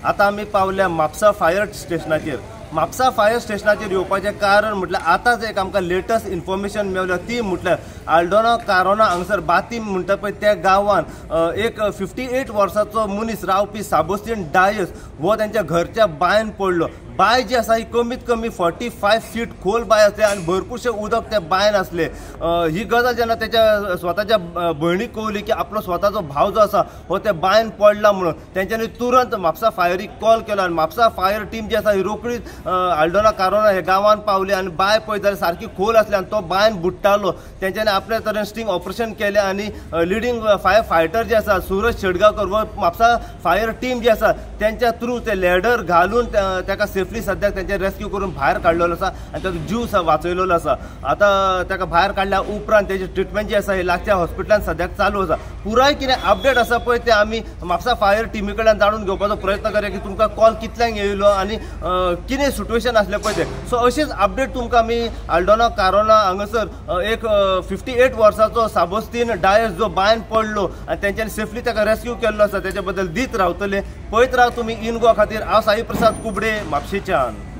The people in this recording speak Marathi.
आता आम्ही पावल्या म्हापसा फायर स्टेशनाचेर। म्हापसा फायर स्टेशनाचेर येवपाचें कारण म्हटल्यार आतांच एक आमकां लेटस्ट इन्फॉर्मेशन मेवल्या ती म्हटल्यार आल्डोना कारोना हांगसर बातीम म्हणटा पळय त्या गांवान एक 58 वर्साचो मनीस रावपी साबोस्तीन डायस हो त्यांच्या घरच्या बायन पडलो। बाय जी आसा ही कमीत कमी 45 फीट खोल बाय आसली आनी भरपूरशे उदक त्या बायन आसले। ही गजाल जेन्ना त्याच्या स्वताच्या भयणीक कळली की आपलो स्वताचो भाव जो आसा हो त्या बायन पडला म्हणून तेंच्यांनी तुरंत म्हापसा फायरीक कॉल केलो आनी म्हापसा फायर टीम जी आसा ही रोखडीच आल्डोना कारोना हे गांवान पावली आनी बाय पळयत जाल्यार सारकी खोल आसली आनी तो बायन बुडटालो। तेंच्यांनी आपल्या तरेन स्टिंग ऑपरेशन केलें आनी लिडींग फायर फायटर जे आसा सूरज शेडगांवकर व म्हापसा फायर टीम जी आसा त्यांच्या थ्रू ते लॅडर घालून ताका सेफली सद्याक तेंचे रेस्क्यू करून भायर काडलेलो आसा आनी ताचो जीव वाचयलेलो आसा। आतां ताका भायर काडल्या उपरांत तेजी ट्रिटमेंट जी आसा ही लागच्या हॉस्पिटलान सद्याक चालू आसा। पुराय कितें अपडेट आसा पळय ते आमी म्हापसा फायर टीमी कडल्यान जाणून घेवपाचो प्रयत्न करूया की तुमकां कॉल कितल्यांक येयलो आनी कितें सिट्युएशन आसलें पळय ते। सो अशीच अपडेट तुमकां आमी आल्डोना कारोना हांगासर एक 58 वर्साचो साबोस्तीन डायस जो बायन पडलो आनी तेंच्यांनी सेफली ताका रेस्क्यू केल्लो आसा तेच्या बद्दल दीत रावतले। पळयत राव तुमी इन गोवा खातीर हांव साई प्रसाद कुबडे म्हापशेच्यान।